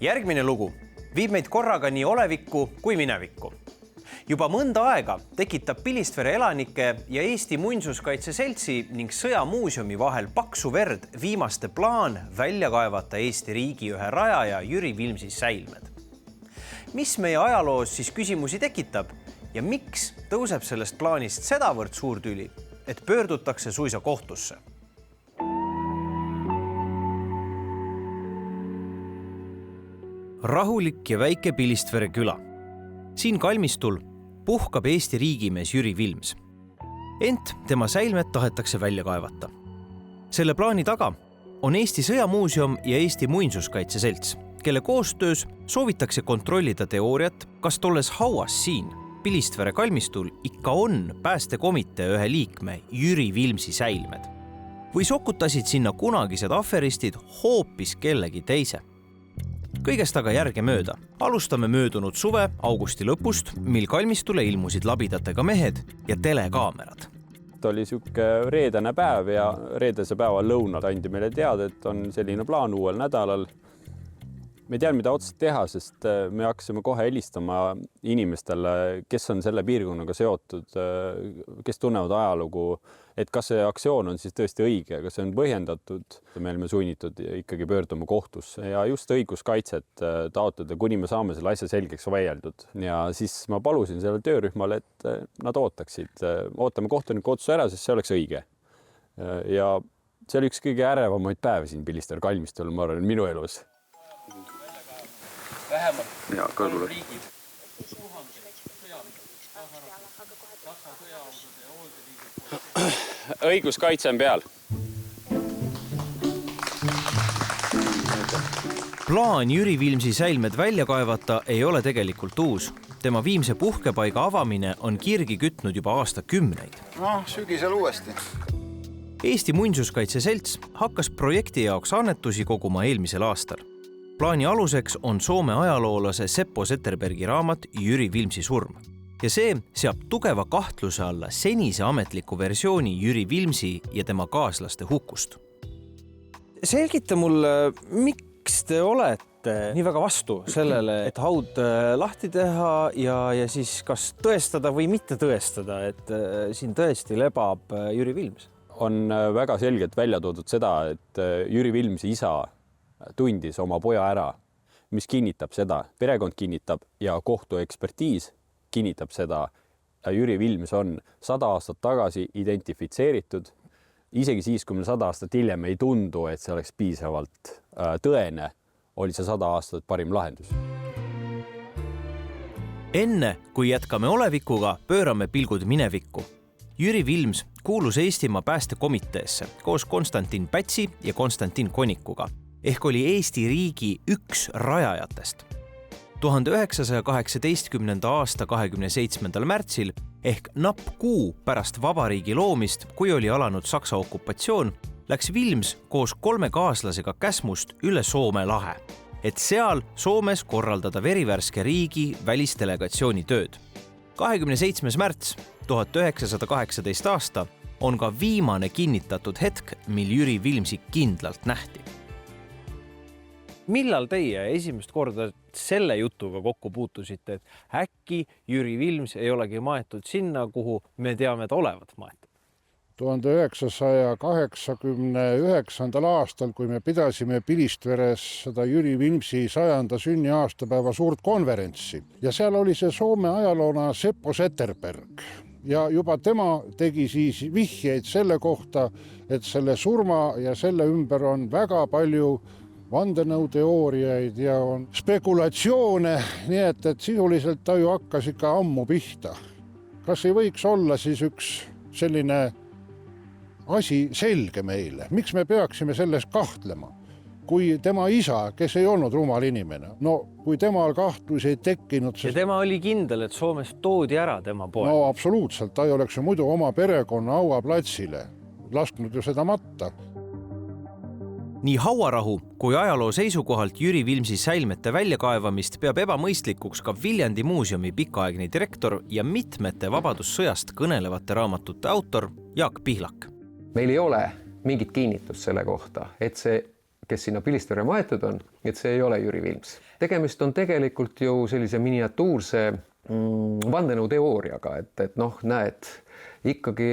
Järgmine lugu viib meid korraga nii olevikku kui minevikku. Juba mõnda aega tekitab Pilistvere elanike ja Eesti Muinsuskaitse Seltsi ning Sõjamuuseumi vahel paksu verd viimaste plaan välja kaevata Eesti riigi ühe rajaja Jüri Vilmsi säilmed. Mis meie ajaloos siis küsimusi tekitab ja miks tõuseb sellest plaanist sedavõrd suur tüli, et pöördutakse suisa kohtusse? Rahulik ja väike Pilistvere küla. Siin kalmistul puhkab Eesti riigimees Jüri Vilms. Ent tema säilmed tahetakse välja kaevata. Selle plaani taga on Eesti Sõjamuuseum ja Eesti Muinsuskaitse Selts, kelle koostöös soovitakse kontrollida teooriat, kas tolles hauas siin Pilistvere kalmistul ikka on päästekomitee ühe liikme Jüri Vilmsi säilmed. Või sokutasid sinna kunagised aferistid hoopis kellegi teise. Kõigest aga järge mööda. Alustame möödunud suve augusti lõpust, mil kalmistule ilmusid labidatega mehed ja telekaamerad. Oli siuke reedene päev ja reedese päeva lõunal andi meile teada, et on selline plaan uuel nädalal. Me ei tea, mida otsast teha, sest me hakkasime kohe helistama inimestele, kes on selle piirkonnaga seotud, kes tunnevad ajalugu, et kas see aktsioon on siis tõesti õige, kas see on põhjendatud. Me olime sunnitud ikkagi pöörduma kohtusse ja just õiguskaitset taotleda, kuni me saame selle asja selgeks vaieldud. Ja siis ma palusin selle töörühmale, et nad ootame kohtuniku otsuse ära, sest see oleks õige. Ja see oli üks kõige ärevamaid päevi siin Pilistvere kalmistul, ma arvan, minu elus. Vähemalt kolm riigid. Õiguskaitse on peal. Plaan Jüri Vilmsi säilmed välja kaevata ei ole tegelikult uus. Tema viimse puhkepaiga avamine on kirgi kütnud juba aastakümneid. Sügisel uuesti. Eesti Muinsuskaitse Selts hakkas projekti jaoks annetusi koguma eelmisel aastal. Plaani aluseks on Soome ajaloolase Seppo Zetterbergi raamat Jüri Vilmsi surm. Ja see seab tugeva kahtluse alla senise ametliku versiooni Jüri Vilmsi ja tema kaaslaste hukust. Selgita mulle, miks te olete nii väga vastu sellele, et haud lahti teha ja siis kas tõestada või mitte tõestada, et siin tõesti lebab Jüri Vilms? On väga selgelt välja toodud seda, et Jüri Vilmsi isa tundis oma poja ära, mis kinnitab seda, perekond kinnitab ja kohtuekspertiis kinnitab seda. Jüri Vilms on 100 aastat tagasi identifitseeritud. Isegi siis, kui me 100 aastat hiljem ei tundu, et see oleks piisavalt tõene, oli see 100 aastat parim lahendus. Enne, kui jätkame olevikuga, pöörame pilgud minevikku. Jüri Vilms kuulus Eestimaa päästekomiteesse koos Konstantin Pätsi ja Konstantin Konikuga. Ehk oli Eesti riigi üks rajajatest. 1918. aasta 27. märtsil ehk napp kuu pärast vabariigi loomist, kui oli alanud Saksa okupatsioon, läks Vilms koos 3 kaaslasega Käsmust üle Soome lahe, et seal Soomes korraldada verivärske riigi välisdelegatsiooni tööd. 27. märts 1918 aasta on ka viimane kinnitatud hetk, mil Jüri Vilmsi kindlalt nähti. Millal teie esimest korda selle jutuga kokku puutusite, et äkki Jüri Vilms ei olegi maetud sinna, kuhu me teame, et olevat maetud? 1989. aastal, kui me pidasime Pilistveres seda Jüri Vilmsi 100. sünniaastapäeva suurt konverentsi ja seal oli see Soome ajaloona Seppo Zetterberg. Ja juba tema tegi siis vihjeid selle kohta, et selle surma ja selle ümber on väga palju vandenõuteooriaid ja on spekulatsioone, nii et sisuliselt ta ju hakkas ikka ammu pihta. Kas ei võiks olla siis üks selline asi selge meile? Miks me peaksime selles kahtlema? Kui tema isa, kes ei olnud rumal inimene, kui temal kahtlusi ei tekkinud... Ja tema oli kindel, et Soomes toodi ära tema poeg. No absoluutselt, ta ei oleks ju muidu oma perekonna hauaplatsile lasknud ju seda matta. Nii hauarahu kui ajaloo seisukohalt Jüri Vilmsi säilmete väljakaevamist peab ebamõistlikuks ka Viljandi muuseumi pikaaegne direktor ja mitmete vabadussõjast kõnelevate raamatute autor Jaak Pihlak. Meil ei ole mingit kinnitust selle kohta, et see kes sinna Pilistvere maetud on, et see ei ole Jüri Vilms. Tegemist on tegelikult ju sellise miniatuurse vandenõuteooriaga, et noh, näed, ikkagi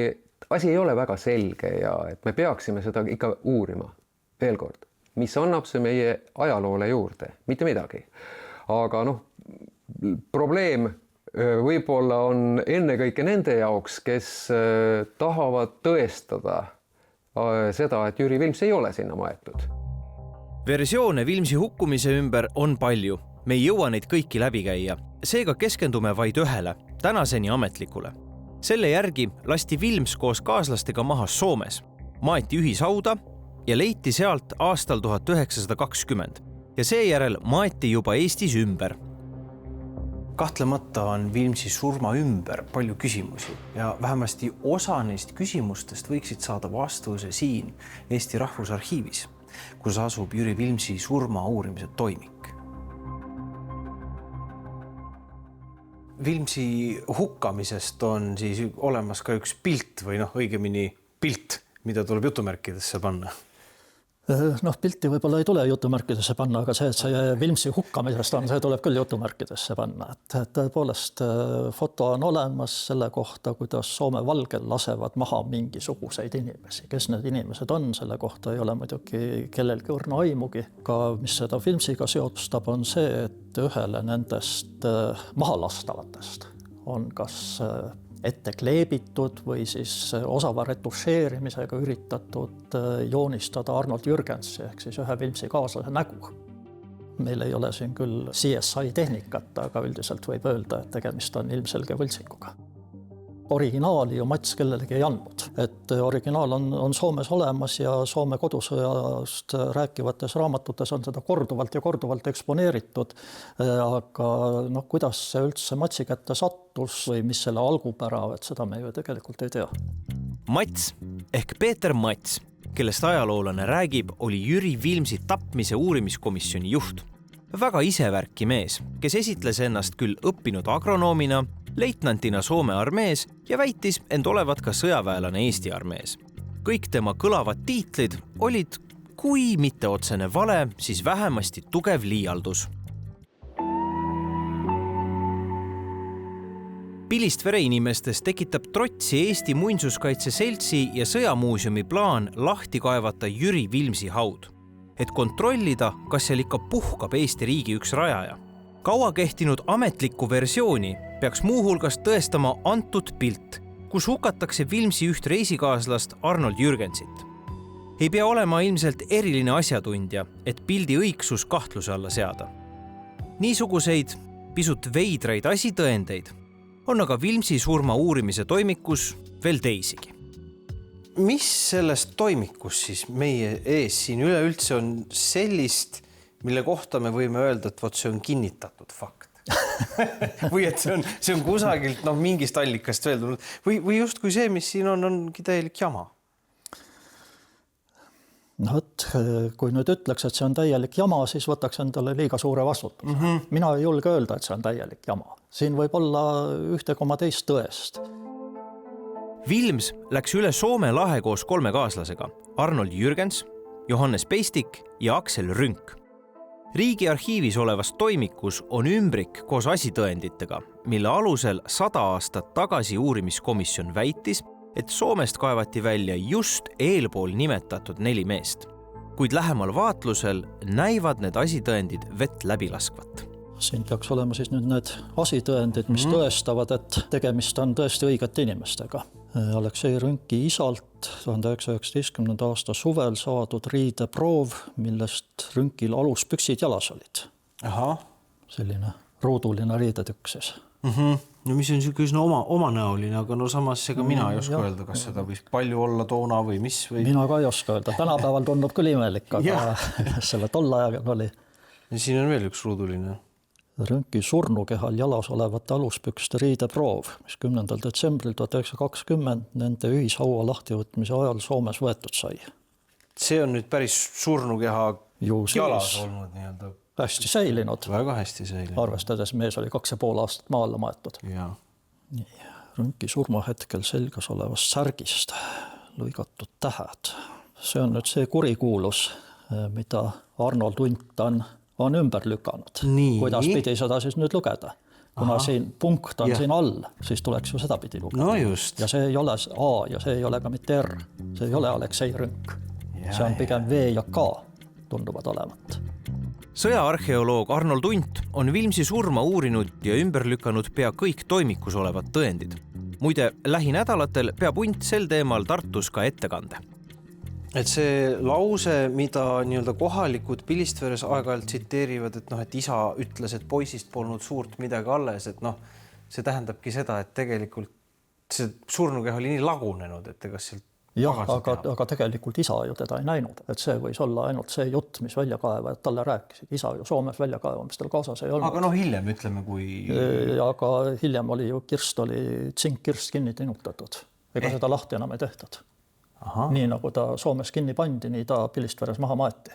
asi ei ole väga selge ja et me peaksime seda ikka uurima. Veel kord, mis annab see meie ajaloole juurde? Mitte midagi. Aga noh, probleem võib-olla on ennekõike nende jaoks, kes tahavad tõestada seda, et Jüri Vilms ei ole sinna maetud. Versioone Vilmsi hukkumise ümber on palju. Me ei jõua neid kõiki läbi käia. Seega keskendume vaid ühele, tänaseni ametlikule. Selle järgi lasti Vilms koos kaaslastega maha Soomes, maeti ühishauda ja leiti sealt aastal 1920 ja seejärel maeti juba Eestis ümber. Kahtlemata on Vilmsi surma ümber palju küsimusi ja vähemasti osa neist küsimustest võiksid saada vastuse siin Eesti Rahvusarhiivis, kus asub Jüri Vilmsi surma uurimise toimik. Vilmsi hukkamisest on siis olemas ka üks pilt või õigemini pilt, mida tuleb jutumärkidesse panna. Pilti võib-olla ei tule jutumärkidesse panna, aga see, et see Vilmsi hukkamisest on, see tuleb küll jutumärkidesse panna. Et tõepoolest foto on olemas selle kohta, kuidas Soome valgel lasevad maha mingisuguseid inimesi. Kes need inimesed on, selle kohta ei ole muidugi kellelgi õrna aimugi. Ka mis seda Vilmsiga seostab, on see, et ühele nendest mahalastavatest on kas ette kleebitud või siis osava retušeerimisega üritatud joonistada Arnold Jürgensi ehk siis ühe Vilmsi kaaslase nägu. Meil ei ole siin küll CSI tehnikat, aga üldiselt võib öelda, et tegemist on ilmselge võltsinguga. Originaali ju Mats kellelegi ei andnud. Et originaal on Soomes olemas ja Soome kodusõjast rääkivates raamatutes on seda korduvalt eksponeeritud. Aga kuidas see üldse Matsi kätte sattus või mis selle algupära, et seda me ju tegelikult ei tea. Mats ehk Peeter Mats, kellest ajaloolane räägib, oli Jüri Vilmsi tapmise uurimiskomisjoni juht. Väga isevärki mees, kes esitles ennast küll õppinud agronoomina, leitnantina Soome armees ja väitis end olevat ka sõjaväelane Eesti armees. Kõik tema kõlavad tiitlid olid, kui mitte otsene vale, siis vähemasti tugev liialdus. Pilistvere inimestes tekitab trotsi Eesti Muinsuskaitse Seltsi ja Sõjamuuseumi plaan lahti kaevata Jüri Vilmsi haud, et kontrollida, kas seal ikka puhkab Eesti riigi üks rajaja. Kaua kehtinud ametlikku versiooni peaks muuhulgas tõestama antud pilt, kus hukatakse Vilmsi üht reisikaaslast Arnold Jürgensit. Ei pea olema ilmselt eriline asjatundja, et pildi õigsus kahtluse alla seada. Niisuguseid pisut veidraid asitõendeid on aga Vilmsi surma uurimise toimikus veel teisigi. Mis sellest toimikus siis meie ees siin üleüldse on sellist, mille kohta me võime öelda, et see on kinnitatud fakt? Või et see on kusagilt mingist allikast öeldud või just kui see, mis siin ongi täielik jama? Kui nüüd ütleks, et see on täielik jama, siis võtaks endale liiga suure vastutuse. Mina ei julge öelda, et see on täielik jama. Siin võib olla 1,2 tõest. Vilms läks üle Soome lahe koos 3 kaaslasega, Arnold Jürgens, Johannes Peistik ja Aksel Rünk. Riigiarhiivis olevas toimikus on ümbrik koos asitõenditega, mille alusel 100 aastat tagasi uurimiskomisjon väitis, et Soomest kaevati välja just eelpool nimetatud 4 meest. Kuid lähemal vaatlusel näivad need asitõendid vett läbi laskvat. Siin peaks olema siis nüüd need asitõendid, mis tõestavad, et tegemist on tõesti õigete inimestega. Aleksei Rünki isalt 1919. aasta suvel saadud riideproov, millest Rünkil aluspüksid jalas olid. Aha. Selline ruuduline riidetükk siis. No mis on üsna omanäoline, aga samas ega mina ei oska öelda, kas seda võis palju olla toona või mis? Mina ka ei oska öelda. Tänapäeval tundub küll imelik, aga selle tol ajal oli. Ja siin on veel üks ruuduline. Rünki surnukehal jalas olevate aluspükste riideproov, mis 10. detsembril 1920 nende ühishaua lahtivõtmise ajal Soomes võetud sai. See on nüüd päris surnukeha jalas olnud nii-öelda. Hästi säilinud. Väga hästi säilinud. Arvestades mees oli 2,5 aastat maale maetud. Ja. Rünki surmahetkel selgas olevast särgist lõigatud tähed. See on nüüd see kurikuulus mida Arnold Unt on ümber lükanud. Nii. Kuidas pidi seda siis nüüd lugeda? Kuna siin punkt on siin all, siis tuleks ju seda pidi lugeda. No just. Ja see ei ole A ja see ei ole ka mitte R. See ei ole Aleksei Rõnk. See on pigem V ja K tunduvad olevat. Sõjaarheoloog Arnold Unt on Vilmsi surma uurinud ja ümber lükanud pea kõik toimikus olevad tõendid. Muide, lähinädalatel peab Unt sel teemal Tartus ka ettekande. Et see lause, mida nii-öelda kohalikud Pilistveres aeg-ajalt tsiteerivad, et isa ütles, et poisist polnud suurt midagi alles, et see tähendabki seda, et tegelikult see surnukeha oli nii lagunenud, et ega sealt jah, aga tegelikult isa ju teda ei näinud, et see võis olla ainult see jutt, mis väljakaevajad talle rääkisid. Isa ju Soomes väljakaevamistel kaasas ei olnud. Aga hiljem ütleme, kui... Aga hiljem oli ju tsinkkirst kinni tinutatud. Ega seda lahti enam ei tehtud. Aha. Nii nagu ta Soomes kinni pandi, nii ta Pilistveres maha maeti.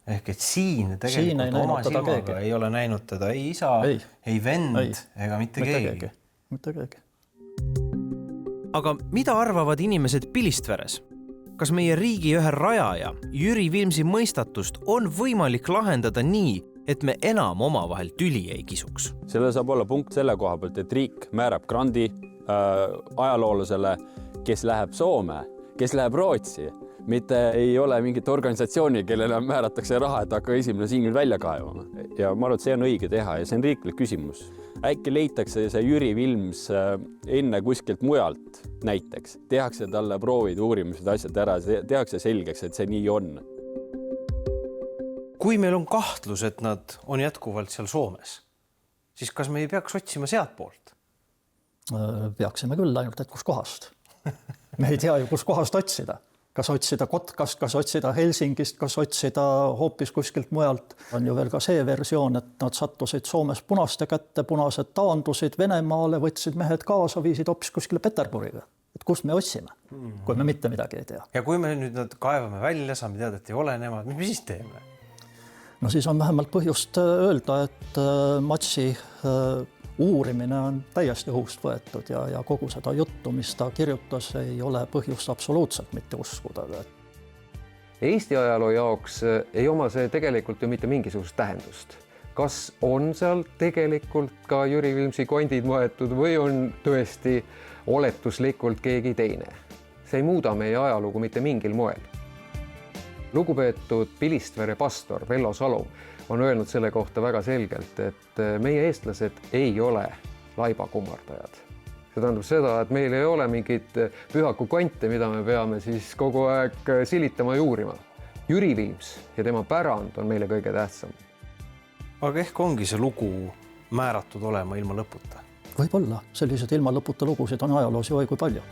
Ehk et siin tegelikult oma silmaga ei ole näinud teda ei isa, ei vend ega mitte keegi. Mitte keegi. Aga mida arvavad inimesed Pilistveres? Kas meie riigi ühe rajaja Jüri Vilmsi mõistatust on võimalik lahendada nii, et me enam omavahel tüli ei kisuks? Selle saab olla punkt selle koha pealt, et riik määrab grandi ajaloolasele, kes läheb Soome, kes läheb Rootsi, mitte ei ole mingit organisatsiooni, kellele määratakse raha, et hakka esimene siin välja kaevama. Ja ma arvan, et see on õige teha ja see on riiklik küsimus. Äkki leitakse see Jüri Vilms enne kuskilt mujalt näiteks. Tehakse talle proovid, uurimised, asjad ära, tehakse selgeks, et see nii on. Kui meil on kahtlus, et nad on jätkuvalt seal Soomes, siis kas me ei peaks otsima sealt poolt? Peaksime küll ainult, et kus kohast. Me ei tea ju, kus kohast otsida. Kas otsida Kotkast, kas otsida Helsingist, kas otsida hoopis kuskilt mujalt. On ju veel ka see versioon, et nad sattusid Soomes punaste kätte, punased taandusid Venemaale, võtsid mehed kaasa, viisid hoopis kuskile Peterburiga. Et kus me otsime, kui me mitte midagi ei tea. Ja kui me nüüd nad kaevame välja, saame teada, et ei ole nemad, mis me siis teeme? No siis on vähemalt põhjust öelda, et Matsi uurimine on täiesti õhust võetud ja kogu seda juttu, mis ta kirjutas, ei ole põhjust absoluutselt mitte uskuda. Eesti ajaloo jaoks ei oma see tegelikult ju mitte mingisugust tähendust. Kas on seal tegelikult ka Jüri Vilmsi kondid maetud või on tõesti oletuslikult keegi teine? See ei muuda meie ajalugu mitte mingil moel. Lugupeetud Pilistvere pastor Vello Salo on öelnud selle kohta väga selgelt, et meie eestlased ei ole laibakummardajad. See tähendab seda, et meil ei ole mingit pühaku konte, mida me peame siis kogu aeg silitama ja uurima. Jüri Vilms ja tema pärand on meile kõige tähtsam. Aga ehk ongi see lugu määratud olema ilma lõputa? Võib-olla. Sellised ilma lõputa lugusid on ajaloos ju kui palju.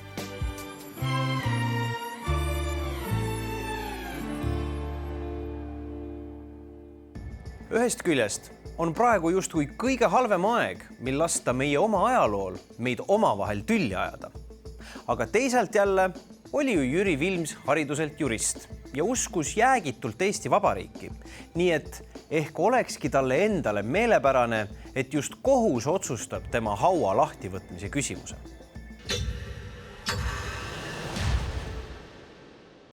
Ühest küljest on praegu justkui kõige halvem aeg, mil lasta meie oma ajalool meid omavahel tülli ajada. Aga teisalt jälle oli ju Jüri Vilms hariduselt jurist ja uskus jäägitult Eesti Vabariiki. Nii et ehk olekski talle endale meelepärane, et just kohus otsustab tema haua lahtivõtmise küsimuse.